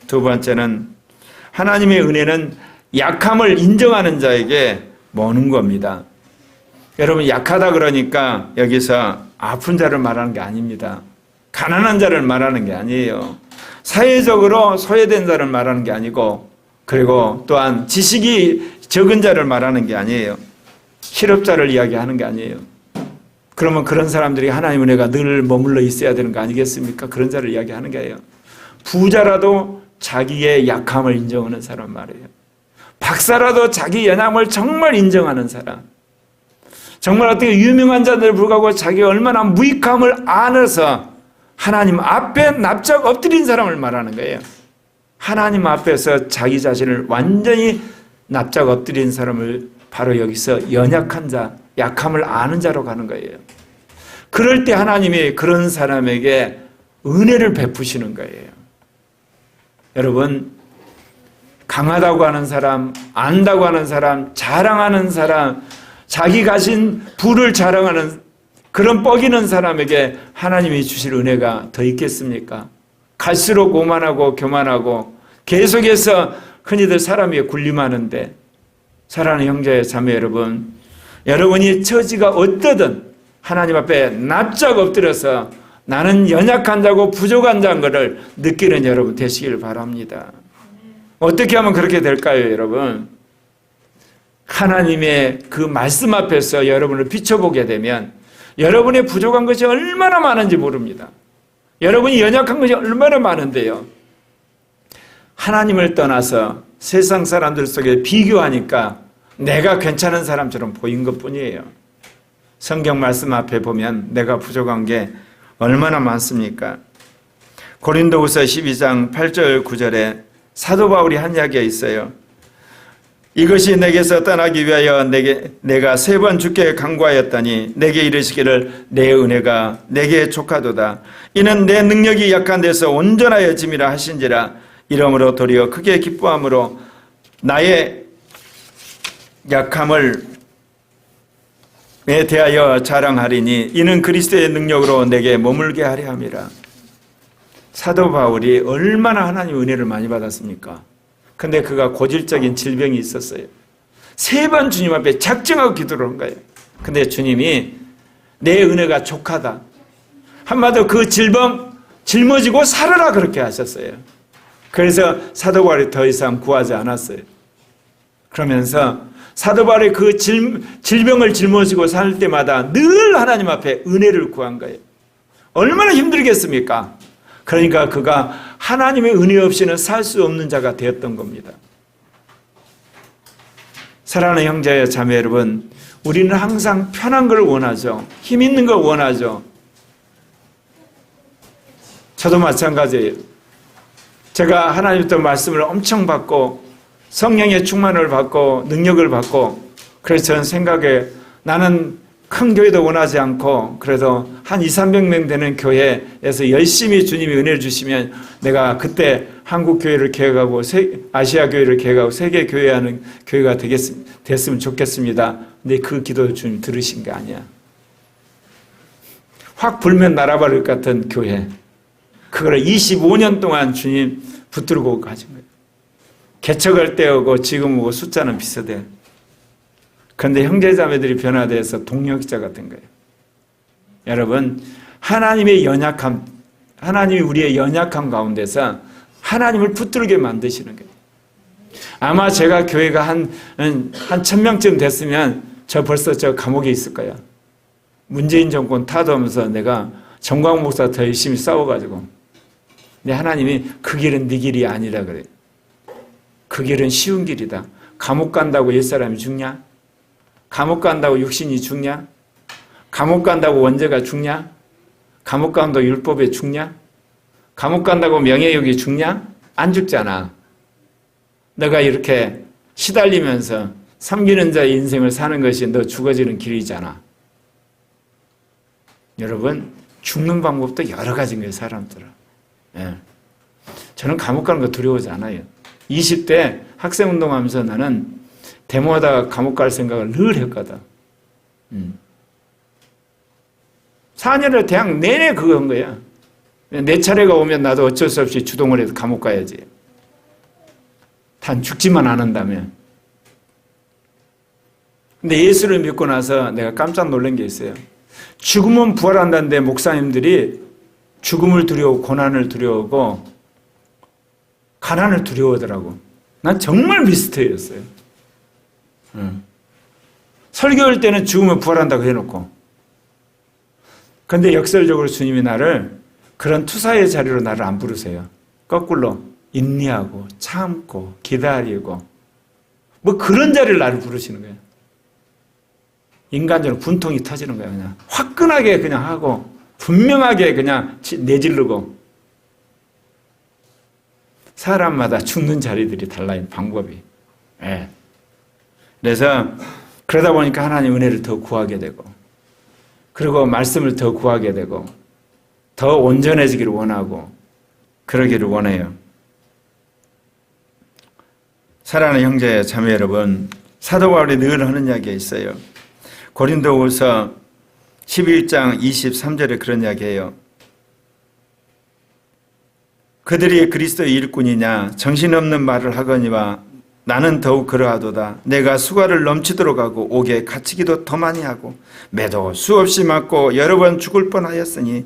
두 번째는 하나님의 은혜는 약함을 인정하는 자에게 머는 겁니다. 여러분, 약하다 그러니까 여기서 아픈 자를 말하는 게 아닙니다. 가난한 자를 말하는 게 아니에요. 사회적으로 소외된 자를 말하는 게 아니고, 그리고 또한 지식이 적은 자를 말하는 게 아니에요. 실업자를 이야기하는 게 아니에요. 그러면 그런 사람들이 하나님의 은혜가 늘 머물러 있어야 되는 거 아니겠습니까? 그런 자를 이야기하는 거예요. 부자라도 자기의 약함을 인정하는 사람 말이에요. 박사라도 자기 연약함을 정말 인정하는 사람. 정말 어떻게 유명한 자들 불구하고 자기가 얼마나 무익함을 안아서 하나님 앞에 납작 엎드린 사람을 말하는 거예요. 하나님 앞에서 자기 자신을 완전히 납작 엎드린 사람을 바로 여기서 연약한 자, 약함을 아는 자로 가는 거예요. 그럴 때 하나님이 그런 사람에게 은혜를 베푸시는 거예요. 여러분, 강하다고 하는 사람, 안다고 하는 사람, 자랑하는 사람, 자기 가진 부를 자랑하는 그런 뻐기는 사람에게 하나님이 주실 은혜가 더 있겠습니까? 갈수록 오만하고 교만하고 계속해서 흔히들 사람 위에 군림하는데, 사랑하는 형제 자매 여러분, 여러분이 처지가 어떠든 하나님 앞에 납작 엎드려서 나는 연약한 자고 부족한 자인 것을 느끼는 여러분 되시길 바랍니다. 어떻게 하면 그렇게 될까요, 여러분? 하나님의 그 말씀 앞에서 여러분을 비춰보게 되면 여러분의 부족한 것이 얼마나 많은지 모릅니다. 여러분이 연약한 것이 얼마나 많은데요. 하나님을 떠나서 세상 사람들 속에 비교하니까 내가 괜찮은 사람처럼 보인 것뿐이에요. 성경 말씀 앞에 보면 내가 부족한 게 얼마나 많습니까? 고린도후서 12장 8절 9절에 사도 바울이 한 이야기가 있어요. 이것이 내게서 떠나기 위하여 내가 3번 주께 간구하였더니 내게 이르시기를 내 은혜가 내게 족하도다. 이는 내 능력이 약한 데서 온전하여짐이라 하신지라. 이러므로 도리어 크게 기뻐함으로 나의 약함을 대하여 자랑하리니 이는 그리스도의 능력으로 내게 머물게 하려 함이라. 사도 바울이 얼마나 하나님의 은혜를 많이 받았습니까? 근데 그가 고질적인 질병이 있었어요. 3번 주님 앞에 작정하고 기도를 한 거예요. 근데 주님이 내 은혜가 족하다. 한마디로 그 질병 짊어지고 살으라 그렇게 하셨어요. 그래서 사도 바울이 더 이상 구하지 않았어요. 그러면서 사도 바울이 그 질병을 짊어지고 살 때마다 늘 하나님 앞에 은혜를 구한 거예요. 얼마나 힘들겠습니까? 그러니까 그가 하나님의 은혜 없이는 살 수 없는 자가 되었던 겁니다. 사랑하는 형제 자매 여러분, 우리는 항상 편한 걸 원하죠. 힘 있는 걸 원하죠. 저도 마찬가지예요. 제가 하나님부터 말씀을 엄청 받고 성령의 충만을 받고 능력을 받고, 그래서 저는 생각에 나는 큰 교회도 원하지 않고 그래도 한 200~300명 되는 교회에서 열심히 주님이 은혜를 주시면 내가 그때 한국 교회를 개혁하고 아시아 교회를 개혁하고 세계 교회하는 교회가 됐으면 좋겠습니다. 근데 그 기도 주님 들으신 게 아니야. 확 불면 날아버릴 것 같은 교회, 그걸 25년 동안 주님 붙들고 가진 거예요. 개척할 때하고 지금 오고 숫자는 비슷해. 그런데 형제자매들이 변화돼서 동력자 같은 거예요. 여러분, 하나님의 연약함, 하나님이 우리의 연약함 가운데서 하나님을 붙들게 만드시는 거예요. 아마 제가 교회가 한 1000명쯤 됐으면 저 벌써 저 감옥에 있을 거야. 문재인 정권 타도하면서 내가 정광 목사 더 열심히 싸워가지고. 근데 하나님이 그 길은 네 길이 아니라 그래요. 그 길은 쉬운 길이다. 감옥 간다고 옛사람이 죽냐? 감옥 간다고 육신이 죽냐? 감옥 간다고 원죄가 죽냐? 감옥 간다고 율법에 죽냐? 감옥 간다고 명예욕이 죽냐? 안 죽잖아. 너가 이렇게 시달리면서 섬기는 자의 인생을 사는 것이 너 죽어지는 길이잖아. 여러분, 죽는 방법도 여러 가지인 거예요, 사람들은. 예. 저는 감옥 가는 거 두려워하지 않아요. 20대 학생운동하면서 나는 데모하다가 감옥 갈 생각을 늘 했거든. 4년을 대학 내내 그거 한 거야. 내 차례가 오면 나도 어쩔 수 없이 주동을 해서 감옥 가야지. 단 죽지만 않는다면. 근데 예수를 믿고 나서 내가 깜짝 놀란 게 있어요. 죽으면 부활한다는데 목사님들이 죽음을 두려워, 고난을 두려워하고 가난을 두려워하더라고. 난 정말 미스터리였어요. 설교할 때는 죽으면 부활한다고 해놓고. 근데 역설적으로 주님이 나를 그런 투사의 자리로 나를 안 부르세요. 거꾸로 인내하고 참고 기다리고 뭐 그런 자리를 나를 부르시는 거예요. 인간적으로 분통이 터지는 거예요. 그냥 화끈하게 그냥 하고 분명하게 그냥 내지르고. 사람마다 죽는 자리들이 달라요. 방법이. 네. 그래서 그러다 보니까 하나님 은혜를 더 구하게 되고 그리고 말씀을 더 구하게 되고 더 온전해지기를 원하고 그러기를 원해요. 사랑하는 형제 자매 여러분, 사도 바울이 늘 하는 이야기가 있어요. 고린도후서 11장 23절에 그런 이야기예요. 그들이 그리스도의 일꾼이냐 정신없는 말을 하거니와 나는 더욱 그러하도다. 내가 수고를 넘치도록 하고 옥에 갇히기도 더 많이 하고 매도 수없이 맞고 여러 번 죽을 뻔하였으니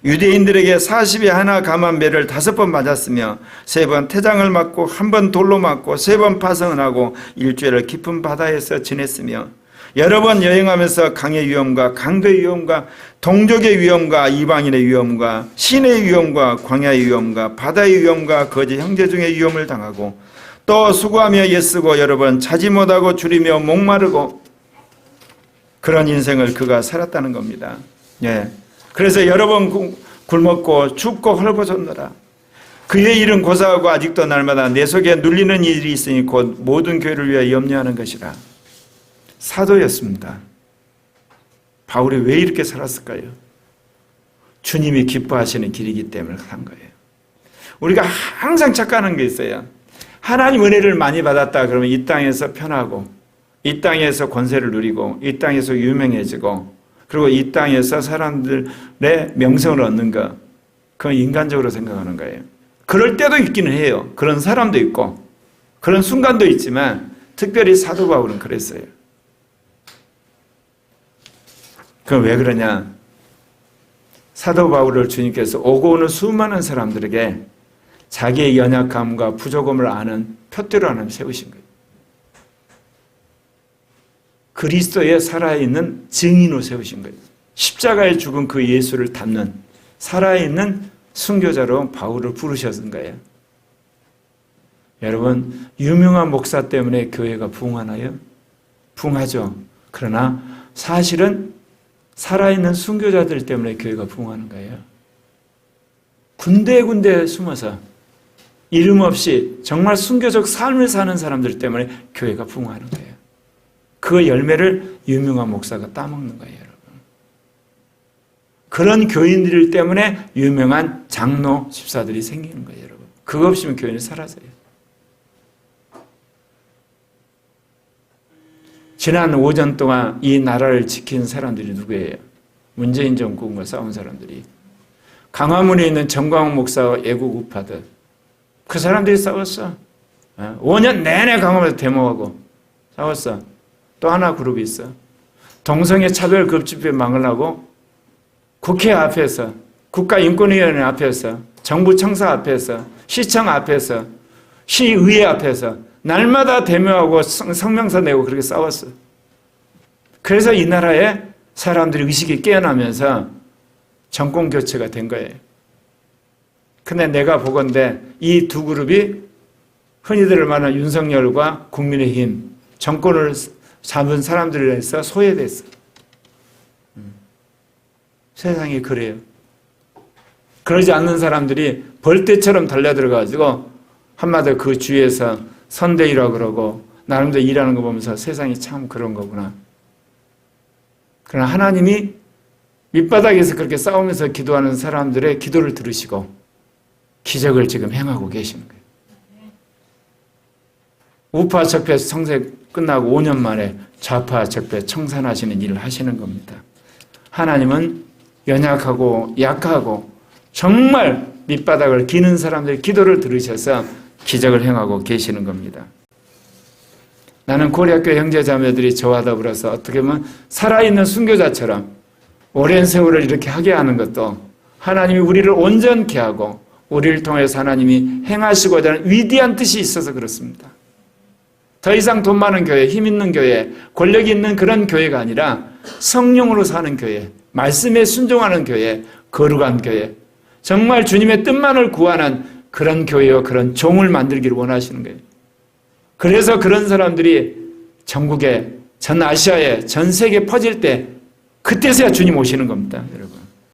유대인들에게 40에 하나 감한 매를 5번 맞았으며 3번 태장을 맞고 1번 돌로 맞고 3번 파성을 하고 일주일을 깊은 바다에서 지냈으며 여러 번 여행하면서 강의 위험과 강도의 위험과 동족의 위험과 이방인의 위험과 신의 위험과 광야의 위험과 바다의 위험과 거짓 형제 중의 위험을 당하고 또 수고하며 애쓰고 여러 번 차지 못하고 줄이며 목마르고 그런 인생을 그가 살았다는 겁니다. 예. 그래서 여러 번 굶었고 춥고 헐벗었노라. 그의 일은 고사하고 아직도 날마다 내 속에 눌리는 일이 있으니 곧 모든 교회를 위하여 염려하는 것이라. 사도였습니다. 바울이 왜 이렇게 살았을까요? 주님이 기뻐하시는 길이기 때문에 산 거예요. 우리가 항상 착각하는 게 있어요. 하나님 은혜를 많이 받았다 그러면 이 땅에서 편하고 이 땅에서 권세를 누리고 이 땅에서 유명해지고 그리고 이 땅에서 사람들의 명성을 얻는 것, 그건 인간적으로 생각하는 거예요. 그럴 때도 있기는 해요. 그런 사람도 있고 그런 순간도 있지만 특별히 사도 바울은 그랬어요. 그럼 왜 그러냐? 사도 바울을 주님께서 오고 오는 수많은 사람들에게 자기의 연약함과 부족함을 아는 표대로 하나님 세우신 거예요. 그리스도의 살아있는 증인으로 세우신 거예요. 십자가에 죽은 그 예수를 담는 살아있는 순교자로 바울을 부르셨은 거예요. 여러분, 유명한 목사 때문에 교회가 부흥하나요? 부흥하죠. 그러나 사실은 살아있는 순교자들 때문에 교회가 부흥하는 거예요. 군데군데 숨어서 이름 없이 정말 순교적 삶을 사는 사람들 때문에 교회가 부흥하는 거예요. 그 열매를 유명한 목사가 따먹는 거예요, 여러분. 그런 교인들 때문에 유명한 장로, 집사들이 생기는 거예요, 여러분. 그거 없이면 교회는 사라져요. 지난 오전 동안 이 나라를 지킨 사람들이 누구예요? 문재인 정권과 싸운 사람들이. 강화문에 있는 정광훈 목사와 애국 우파들. 그 사람들이 싸웠어. 5년 내내 강화문에서 데모하고 싸웠어. 또 하나 그룹이 있어. 동성애 차별 급집회 막으려고 국회 앞에서, 국가인권위원회 앞에서, 정부 청사 앞에서, 시청 앞에서, 시의회 앞에서 날마다 데모하고 성명서 내고 그렇게 싸웠어. 그래서 이 나라에 사람들이 의식이 깨어나면서 정권 교체가 된 거예요. 근데 내가 보건대 이 두 그룹이 흔히들 말하는 윤석열과 국민의힘 정권을 잡은 사람들에서 소외됐어. 세상이 그래요. 그러지 않는 사람들이 벌떼처럼 달려들어가지고 한마디로 그 주위에서 선대위라고 그러고 나름대로 일하는 거 보면서 세상이 참 그런 거구나. 그러나 하나님이 밑바닥에서 그렇게 싸우면서 기도하는 사람들의 기도를 들으시고 기적을 지금 행하고 계시는 거예요. 우파 적폐 청색 끝나고 5년 만에 좌파 적폐 청산하시는 일을 하시는 겁니다. 하나님은 연약하고 약하고 정말 밑바닥을 기는 사람들의 기도를 들으셔서 기적을 행하고 계시는 겁니다. 나는 고려학교 형제자매들이 저와 더불어서 어떻게 보면 살아있는 순교자처럼 오랜 세월을 이렇게 하게 하는 것도 하나님이 우리를 온전케 하고 우리를 통해서 하나님이 행하시고자 하는 위대한 뜻이 있어서 그렇습니다. 더 이상 돈 많은 교회, 힘 있는 교회, 권력이 있는 그런 교회가 아니라 성령으로 사는 교회, 말씀에 순종하는 교회, 거룩한 교회, 정말 주님의 뜻만을 구하는 그런 교회와 그런 종을 만들기를 원하시는 거예요. 그래서 그런 사람들이 전국에, 전 아시아에, 전 세계에 퍼질 때 그때서야 주님 오시는 겁니다, 여러분.